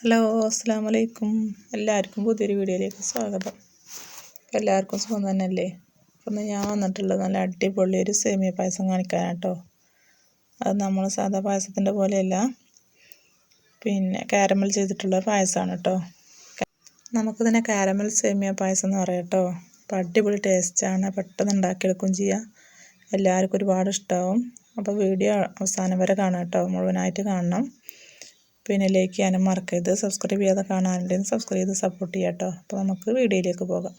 Hello അസ്സലാമലൈക്കും. എല്ലാവർക്കും പുതിയൊരു വീഡിയോയിലേക്ക് സ്വാഗതം. എല്ലാവർക്കും സുഖം തന്നെയല്ലേ? അപ്പം ഞാൻ വന്നിട്ടുള്ളത് നല്ല അടിപൊളി ഒരു സേമിയ പായസം കാണിക്കാനാണ് കേട്ടോ. അത് നമ്മൾ സാധാ പായസത്തിൻ്റെ പോലെയല്ല, കാരമൽ ചെയ്തിട്ടുള്ള പായസമാണ് കേട്ടോ. നമുക്കിതിനെ കാരമൽ സേമിയ പായസം എന്ന് പറയാം കേട്ടോ. അപ്പം അടിപൊളി ടേസ്റ്റാണ്, പെട്ടെന്ന് ഉണ്ടാക്കിയെടുക്കുകയും ചെയ്യാം. എല്ലാവർക്കും ഒരുപാട് ഇഷ്ടമാവും. അപ്പോൾ വീഡിയോ അവസാനം വരെ കാണാം കേട്ടോ, മുഴുവനായിട്ട് കാണണം. ലൈക്ക് ചെയ്യാനും മറക്കരുത്. സബ്സ്ക്രൈബ് ചെയ്യാതെ കാണാനുണ്ടെങ്കിൽ സബ്സ്ക്രൈബ് ചെയ്ത് സപ്പോർട്ട് ചെയ്യാം കേട്ടോ. അപ്പോൾ നമുക്ക് വീഡിയോയിലേക്ക് പോകാം.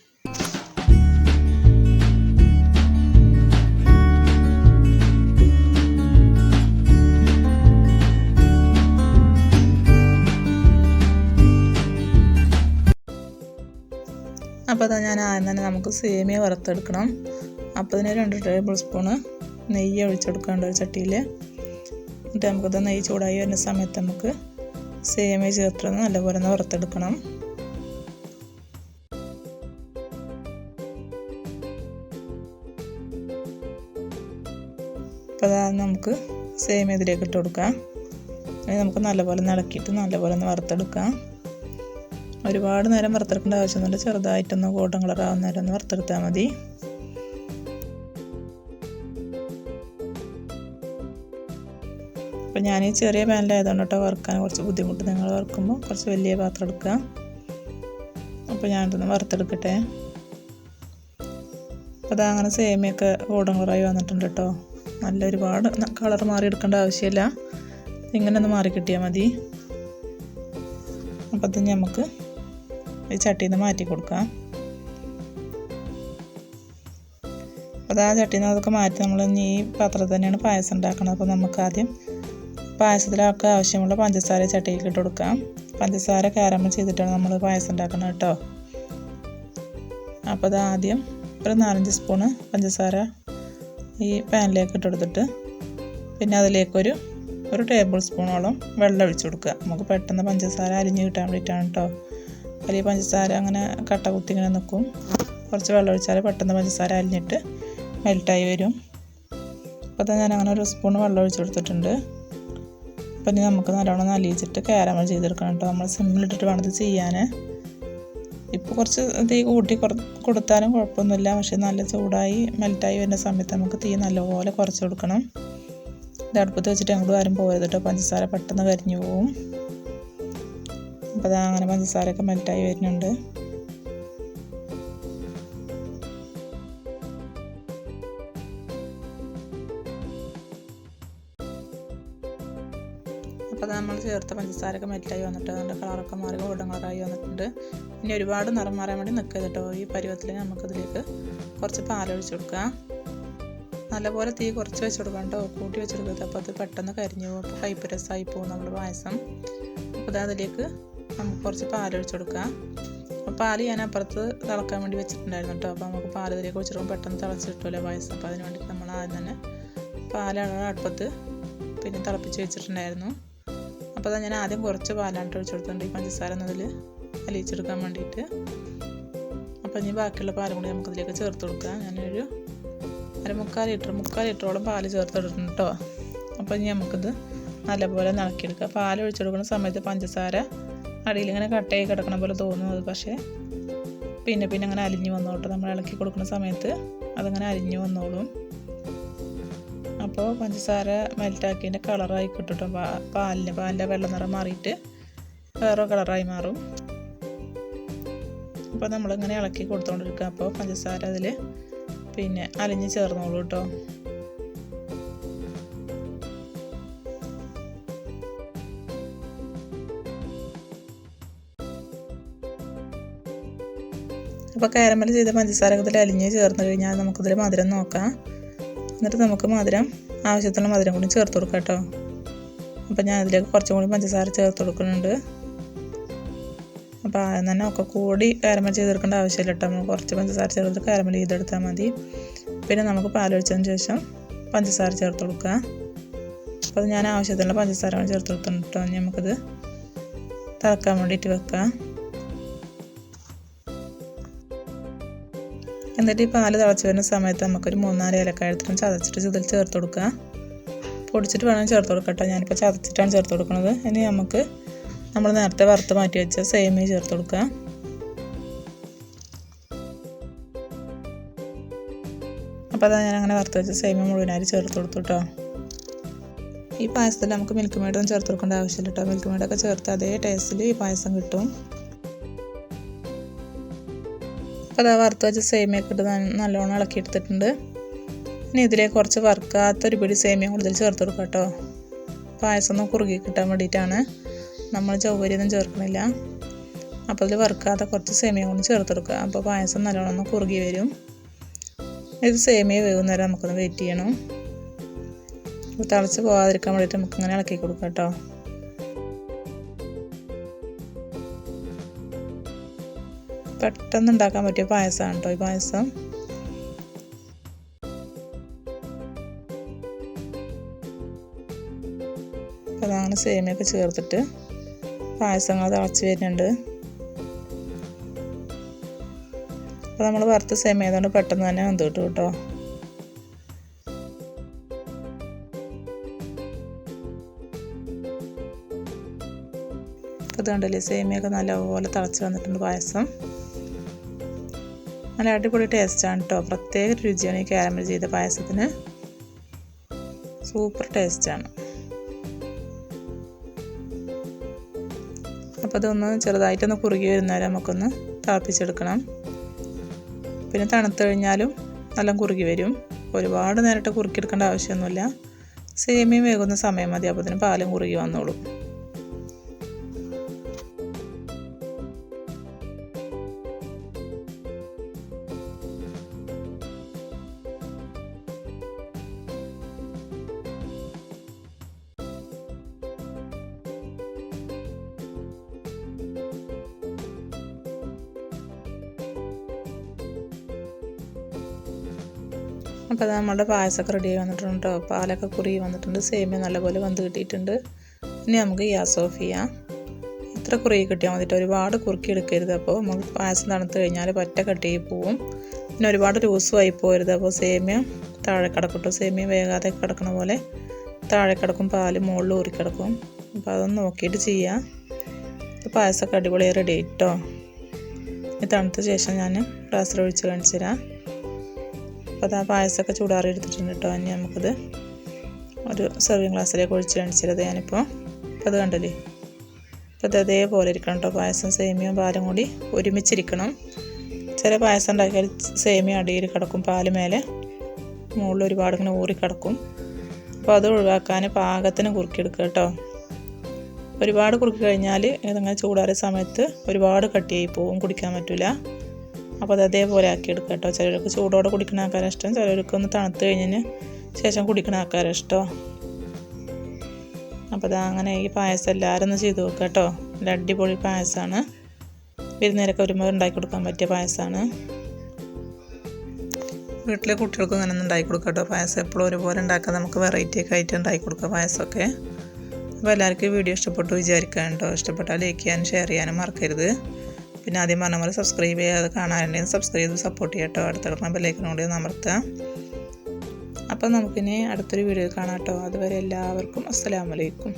അപ്പോൾ അതാ ഞാൻ ആദ്യം തന്നെ നമുക്ക് സേമിയ വറുത്തെടുക്കണം. അപ്പോൾ അതിന് 2 ടേബിൾ സ്പൂണ് നെയ്യ് ഒഴിച്ചെടുക്കേണ്ട ഒരു ചട്ടിയിൽ. എന്നിട്ട് നമുക്കത് നെയ്യ് ചൂടായി വരുന്ന സമയത്ത് നമുക്ക് സേമിയ ചേർത്ത് നല്ലപോലെ ഒന്ന് വറുത്തെടുക്കണം. അപ്പോൾ അതായത് നമുക്ക് സേമിയ ഇതിലേക്ക് ഇട്ട് കൊടുക്കാം. നമുക്ക് നല്ലപോലെ ഇളക്കിയിട്ട് നല്ലപോലെ ഒന്ന് വറുത്തെടുക്കാം. ഒരുപാട് നേരം വറുത്തെടുക്കേണ്ട ആവശ്യമൊന്നുമില്ല, ചെറുതായിട്ടൊന്ന് ഗോൾഡൻ കളർ ആവുന്ന നേരം ഒന്ന് വറുത്തെടുത്താൽ മതി. അപ്പോൾ ഞാൻ ഈ ചെറിയ പാനിലായതുകൊണ്ട് കേട്ടോ വറുക്കാൻ കുറച്ച് ബുദ്ധിമുട്ട്. നിങ്ങൾ വറുക്കുമ്പോൾ കുറച്ച് വലിയ പാത്രം എടുക്കുക. അപ്പോൾ ഞാനിതൊന്ന് വറുത്തെടുക്കട്ടെ. അപ്പോൾ അതങ്ങനെ സേമിയൊക്കെ ഗോൾഡൻ കളറായി വന്നിട്ടുണ്ട് കേട്ടോ. നല്ല ഒരുപാട് കളർ മാറി എടുക്കേണ്ട ആവശ്യമില്ല, ഇങ്ങനെ ഒന്ന് മാറി കിട്ടിയാൽ മതി. അപ്പോൾ അത് നമുക്ക് ഈ ചട്ടിയിൽ നിന്ന് മാറ്റി കൊടുക്കാം. അപ്പോൾ ആ ചട്ടിയിൽ നിന്ന് അതൊക്കെ മാറ്റി നമ്മൾ ഇനി ഈ പാത്രത്തിൽ തന്നെയാണ് പായസം ഉണ്ടാക്കുന്നത്. അപ്പോൾ നമുക്ക് ആദ്യം പായസത്തിലൊക്കെ ആവശ്യമുള്ള പഞ്ചസാര ചട്ടിയിൽ ഇട്ട് കൊടുക്കാം. പഞ്ചസാര കാരമൽ ചെയ്തിട്ടാണ് നമ്മൾ പായസം ഉണ്ടാക്കുന്നത് കേട്ടോ. അപ്പോൾ അത് ആദ്യം ഒരു 4-5 സ്പൂണ് പഞ്ചസാര ഈ പാനിലേക്ക് ഇട്ടെടുത്തിട്ട് പിന്നെ അതിലേക്കൊരു ടേബിൾ സ്പൂണോളം വെള്ളം ഒഴിച്ചു കൊടുക്കുക. നമുക്ക് പെട്ടെന്ന് പഞ്ചസാര അലിഞ്ഞ് കിട്ടാൻ വേണ്ടിയിട്ടാണ് കേട്ടോ. അല്ലെങ്കിൽ പഞ്ചസാര അങ്ങനെ കട്ട കുത്തി ഇങ്ങനെ നിൽക്കും. കുറച്ച് വെള്ളം ഒഴിച്ചാൽ പെട്ടെന്ന് പഞ്ചസാര അലിഞ്ഞിട്ട് മെൽറ്റായി വരും. അപ്പോൾ ഞാൻ അങ്ങനെ 1 സ്പൂൺ വെള്ളം ഒഴിച്ചു കൊടുത്തിട്ടുണ്ട്. അപ്പം ഇനി നമുക്ക് നല്ലോണം അലിയിച്ചിട്ട് കാരമൽ ചെയ്തെടുക്കണം കേട്ടോ. നമ്മൾ സിമ്മിലിട്ടിട്ട് വേണം ഇത് ചെയ്യാൻ. ഇപ്പോൾ കുറച്ച് തീ കൂട്ടി കൊടുത്താലും കുഴപ്പമൊന്നുമില്ല, പക്ഷെ നല്ല ചൂടായി മെൽറ്റായി വരുന്ന സമയത്ത് നമുക്ക് തീ നല്ലപോലെ കുറച്ച് കൊടുക്കണം. ഇത് അടുപ്പത്ത് വെച്ചിട്ട് അങ്ങോട്ട് ആരും പോകരുത് കേട്ടോ, പഞ്ചസാര പെട്ടെന്ന് കരിഞ്ഞു പോവും. അപ്പോൾ അതാ അങ്ങനെ പഞ്ചസാരയൊക്കെ മെൽറ്റായി വരുന്നുണ്ട്. അപ്പോൾ നമ്മൾ ചേർത്ത പഞ്ചസാരയൊക്കെ മെൽറ്റായി വന്നിട്ട് അതിൻ്റെ കളറൊക്കെ മാറി ഗോൾഡൻ കളറായി വന്നിട്ടുണ്ട്. ഇനി ഒരുപാട് നിറം മാറാൻ വേണ്ടി നിൽക്കുക കേട്ടോ. ഈ പരുവത്തിൽ നമുക്കിതിലേക്ക് കുറച്ച് പാലൊഴിച്ച് കൊടുക്കുക. നല്ലപോലെ തീ കുറച്ച് വെച്ച് കൊടുക്കാം കേട്ടോ, കൂട്ടി വെച്ച് കൊടുക്കുക. അപ്പോൾ അത് പെട്ടെന്ന് കരിഞ്ഞു പോകും, അപ്പോൾ കയ്പ്പ് രസമായി പോകും നമ്മുടെ പായസം. അപ്പോൾ അതിലേക്ക് നമുക്ക് കുറച്ച് പാലൊഴിച്ച് കൊടുക്കുക. അപ്പോൾ പാൽ ഞാൻ അപ്പുറത്ത് തിളക്കാൻ വേണ്ടി വെച്ചിട്ടുണ്ടായിരുന്നു കേട്ടോ. അപ്പോൾ നമുക്ക് പാൽ ഇതിലേക്ക് ഒഴിച്ചിടുമ്പോൾ പെട്ടെന്ന് തിളച്ച് കിട്ടുമല്ലോ പായസം. അപ്പോൾ അതിന് വേണ്ടിയിട്ട് നമ്മൾ ആദ്യം തന്നെ പാലാണ് അടുപ്പത്ത് തിളപ്പിച്ച് വെച്ചിട്ടുണ്ടായിരുന്നു. അപ്പോൾ ഞാൻ ആദ്യം കുറച്ച് പാലാണ് ഒഴിച്ച് കൊടുത്തിട്ടുണ്ട്, ഈ പഞ്ചസാര എന്നതിൽ അലിയിച്ചെടുക്കാൻ വേണ്ടിയിട്ട്. അപ്പോൾ ഇനി ബാക്കിയുള്ള പാലും കൂടി നമുക്കിതിലേക്ക് ചേർത്ത് കൊടുക്കാം. ഞാനൊരു 3/4 ലിറ്ററോളം പാല് ചേർത്തിട്ടുണ്ട് കേട്ടോ. അപ്പോൾ ഇനി നമുക്കിത് നല്ലപോലെ ഇളക്കിയെടുക്കുക. പാൽ ഒഴിച്ചെടുക്കുന്ന സമയത്ത് പഞ്ചസാര അടിയിലിങ്ങനെ കട്ടയായി കിടക്കണ പോലെ തോന്നുന്നത്, പക്ഷേ പിന്നെ അങ്ങനെ അലിഞ്ഞു വന്നോട്ടെ. നമ്മൾ ഇളക്കി കൊടുക്കുന്ന സമയത്ത് അതങ്ങനെ അലിഞ്ഞു വന്നോളും. അപ്പോൾ പഞ്ചസാര മെൽറ്റാക്കിയതിൻ്റെ കളറായി കിട്ടും. പാലിൻ്റെ വെള്ള നിറം മാറിയിട്ട് വേറെ കളറായി മാറും. അപ്പോൾ നമ്മളിങ്ങനെ ഇളക്കി കൊടുത്തുകൊണ്ടിരിക്കുക. അപ്പോൾ പഞ്ചസാര അതിൽ അലിഞ്ഞ് ചേർന്നോളൂ കേട്ടോ. അപ്പോൾ കാരമൽ ചെയ്ത പഞ്ചസാര ഇതിൽ അലിഞ്ഞ് ചേർന്ന് കഴിഞ്ഞാൽ നമുക്കിതിൽ മധുരം നോക്കാം. എന്നിട്ട് നമുക്ക് ആവശ്യത്തിനുള്ള മധുരം കൂടി ചേർത്ത് കൊടുക്കാം കേട്ടോ. അപ്പോൾ ഞാൻ അതിലേക്ക് കുറച്ചും കൂടി പഞ്ചസാര ചേർത്ത് കൊടുക്കുന്നുണ്ട്. അപ്പോൾ ആദ്യം തന്നെ ഒക്കെ കൂടി കാരമൽ ചെയ്തെടുക്കേണ്ട ആവശ്യമില്ല കേട്ടോ. നമ്മൾ കുറച്ച് പഞ്ചസാര ചേർത്ത് കാരമൽ ചെയ്തെടുത്താൽ മതി. പിന്നെ നമുക്ക് പാലൊഴിച്ചതിന് ശേഷം പഞ്ചസാര ചേർത്ത് കൊടുക്കുക. അപ്പോൾ ഞാൻ ആവശ്യത്തിനുള്ള പഞ്ചസാര ചേർത്ത് കൊടുത്തിട്ടുണ്ട് കേട്ടോ. നമുക്കത് തിളക്കാൻ വേണ്ടിയിട്ട് വെക്കാം. എന്നിട്ട് ഈ പാല് തിളച്ച് വരുന്ന സമയത്ത് നമുക്കൊരു 3-4 ഏലക്കായ എടുത്തിട്ട് ചതച്ചിട്ട് ഇതിൽ ചേർത്ത് കൊടുക്കുക. പൊടിച്ചിട്ട് വേണം ചേർത്ത് കൊടുക്കട്ടെ. ഞാനിപ്പോൾ ചതച്ചിട്ടാണ് ചേർത്ത് കൊടുക്കുന്നത്. ഇനി നമുക്ക് നമ്മൾ നേരത്തെ വറുത്ത് മാറ്റി വെച്ച സേമിയ ചേർത്ത് കൊടുക്കുക. അപ്പോൾ അതാ ഞാൻ അങ്ങനെ വറുത്ത് വെച്ച സേമിയ മുഴുവനായി ചേർത്ത് കൊടുത്തു കേട്ടോ. ഈ പായസത്തിൽ നമുക്ക് മിൽക്ക് മെയ്ഡൊന്നും ചേർത്ത് കൊടുക്കേണ്ട ആവശ്യമില്ല കേട്ടോ. മിൽക്ക് മെയ്ഡൊക്കെ ചേർത്ത് അതേ ടേസ്റ്റിൽ ഈ പായസം കിട്ടും. അപ്പോൾ അതാ വറുത്ത് വെച്ച സേമിയൊക്കെ ഇട്ട് നല്ലോണം ഇളക്കി എടുത്തിട്ടുണ്ട്. ഇനി ഇതിലേക്ക് കുറച്ച് വറുക്കാത്തൊരു പിടി സേമിയ കൂടുതൽ ചേർത്ത് കൊടുക്കാം കേട്ടോ. പായസം ഒന്ന് കുറുകി കിട്ടാൻ വേണ്ടിയിട്ടാണ്. നമ്മൾ ചവ്വരിയൊന്നും ചേർക്കണില്ല. അപ്പോൾ അതിൽ വറുക്കാത്ത കുറച്ച് സേമിയ കൊണ്ട് ചേർത്ത് കൊടുക്കുക. അപ്പോൾ പായസം നല്ലോണം ഒന്ന് കുറുകി വരും. ഇത് സേമിയ വേകുന്നേരം നമുക്കൊന്ന് വെയിറ്റ് ചെയ്യണം. തിളച്ച് പോകാതിരിക്കാൻ വേണ്ടിയിട്ട് നമുക്കിങ്ങനെ ഇളക്കി കൊടുക്കാം കേട്ടോ. പെട്ടെന്ന് ഉണ്ടാക്കാൻ പറ്റിയ പായസമാണ് കേട്ടോ ഈ പായസം. അപ്പോൾ അങ്ങനെ സേമിയൊക്കെ ചേർത്തിട്ട് പായസങ്ങൾ തിളച്ച് വരുന്നുണ്ട്. അപ്പോൾ നമ്മൾ വറുത്ത സേമിയ ആയതുകൊണ്ട് പെട്ടെന്ന് തന്നെ വെന്ത് കിട്ടും കേട്ടോ. അപ്പോൾ ഇതുകൊണ്ടല്ലേ സേമിയൊക്കെ നല്ലപോലെ തിളച്ച് വന്നിട്ടുണ്ട് പായസം. നല്ല അടിപൊളി ടേസ്റ്റാണ് കേട്ടോ. പ്രത്യേക രുചിയാണ് ഈ കാരമൽ ചെയ്ത പായസത്തിന്. സൂപ്പർ ടേസ്റ്റാണ്. അപ്പോൾ അതൊന്ന് ചെറുതായിട്ടൊന്ന് കുറുകി വരുന്നവരെ നമുക്കൊന്ന് തിളപ്പിച്ചെടുക്കണം. പിന്നെ തണുത്ത് കഴിഞ്ഞാലും നല്ല കുറുകി വരും. ഒരുപാട് നേരിട്ട് കുറുക്കിയെടുക്കേണ്ട ആവശ്യമൊന്നുമില്ല. സേമിയ വേകുന്ന സമയം മതി. അപ്പോൾ അതിന് പാലും കുറുകി വന്നോളും. അപ്പോൾ അത് നമ്മളുടെ പായസമൊക്കെ റെഡി ആയി വന്നിട്ടുണ്ട് കേട്ടോ. പാലൊക്കെ കുറുകി വന്നിട്ടുണ്ട്. സേമിയ നല്ലപോലെ വെന്ത് കിട്ടിയിട്ടുണ്ട്. ഇനി നമുക്ക് ഗ്യാസ് ഓഫ് ചെയ്യാം. ഇത്ര കുറുകി കിട്ടിയാൽ മതിയിട്ട് ഒരുപാട് കുറുക്കി എടുക്കരുത്. അപ്പോൾ നമുക്ക് പായസം തണുത്ത് കഴിഞ്ഞാൽ പറ്റ കട്ടിയായി പോവും. പിന്നെ ഒരുപാട് ലൂസുമായി പോകരുത്. അപ്പോൾ സേമിയ താഴെ കിടക്കട്ടോ. സേമിയ വേഗാതെ കിടക്കണ പോലെ താഴെ കിടക്കും, പാല് മുകളിൽ ഊറി കിടക്കും. അപ്പോൾ അതൊന്ന് നോക്കിയിട്ട് ചെയ്യാം. ഇപ്പോൾ പായസമൊക്കെ അടിപൊളിയായി റെഡി ആയിട്ടോ. ഇത് തണുത്ത ശേഷം ഞാൻ ഗ്ലാസ്സിൽ ഒഴിച്ച് കാണിച്ചു തരാം. അപ്പോൾ ആ പായസമൊക്കെ ചൂടാറി എടുത്തിട്ടുണ്ട് കേട്ടോ. ഇനി നമുക്കത് ഒരു സെർവിങ് ഗ്ലാസ്സിലേക്ക് ഒഴിച്ച് കാണിച്ചത് ഞാനിപ്പോൾ. അപ്പോൾ അത് കണ്ടില്ലേ. അപ്പോൾ അത് അതേപോലെ ഇരിക്കണം കേട്ടോ. പായസം സേമിയയും പാലും കൂടി ഒരുമിച്ചിരിക്കണം. ചില പായസം ഉണ്ടാക്കിയാൽ സേമിയ അടിയിൽ കിടക്കും, പാല് മേലെ മുകളിൽ ഒരുപാട് ഇങ്ങനെ ഊറി കിടക്കും. അപ്പോൾ അത് ഒഴിവാക്കാൻ പാകത്തിന് കുറുക്കിയെടുക്കുക കേട്ടോ. ഒരുപാട് കുറുക്കി കഴിഞ്ഞാൽ ഇതങ്ങനെ ചൂടാറിയ സമയത്ത് ഒരുപാട് കട്ടിയായി പോവും, കുടിക്കാൻ പറ്റില്ല. അപ്പോൾ അത് അതേപോലെ ആക്കിയെടുക്കുക കേട്ടോ. ചിലർക്ക് ചൂടോടെ കുടിക്കുന്ന ആൾക്കാരെ ഇഷ്ടം, ചിലർക്ക് ഒന്ന് തണുത്ത് കഴിഞ്ഞതിന് ശേഷം കുടിക്കുന്ന ആൾക്കാരെ ഇഷ്ടം. അപ്പോൾ അത് അങ്ങനെ ഈ പായസം എല്ലാവരും ഒന്ന് ചെയ്ത് നോക്കുക കേട്ടോ. നല്ല അടിപൊളി പായസമാണ്. വിരുന്നേരൊക്കെ വരുമ്പോൾ ഉണ്ടാക്കി കൊടുക്കാൻ പറ്റിയ പായസമാണ്. വീട്ടിലെ കുട്ടികൾക്കും അങ്ങനെ ഒന്ന് ഉണ്ടാക്കി കൊടുക്കുക കേട്ടോ. പായസം എപ്പോഴും ഒരുപോലെ ഉണ്ടാക്കാൻ നമുക്ക് വെറൈറ്റി ഒക്കെ ആയിട്ട് ഉണ്ടാക്കി കൊടുക്കുക പായസമൊക്കെ. അപ്പോൾ എല്ലാവർക്കും ഈ വീഡിയോ ഇഷ്ടപ്പെട്ടു വിചാരിക്കാൻ കേട്ടോ. ഇഷ്ടപ്പെട്ടാൽ ലൈക്ക് ചെയ്യാനും ഷെയർ ചെയ്യാനും മറക്കരുത്. പിന്നെ ആദ്യം പറഞ്ഞ പോലെ സബ്സ്ക്രൈബ് ചെയ്യാതെ കാണാനുണ്ടെങ്കിൽ സബ്സ്ക്രൈബ് ചെയ്ത് സപ്പോർട്ട് ചെയ്യാം കേട്ടോ. അടുത്ത ബെല്ലൈക്കനോട് അമർത്തുക. അപ്പോൾ നമുക്കിനി അടുത്തൊരു വീഡിയോ കാണാം കേട്ടോ. അതുവരെ എല്ലാവർക്കും അസ്സലാമു അലൈക്കും.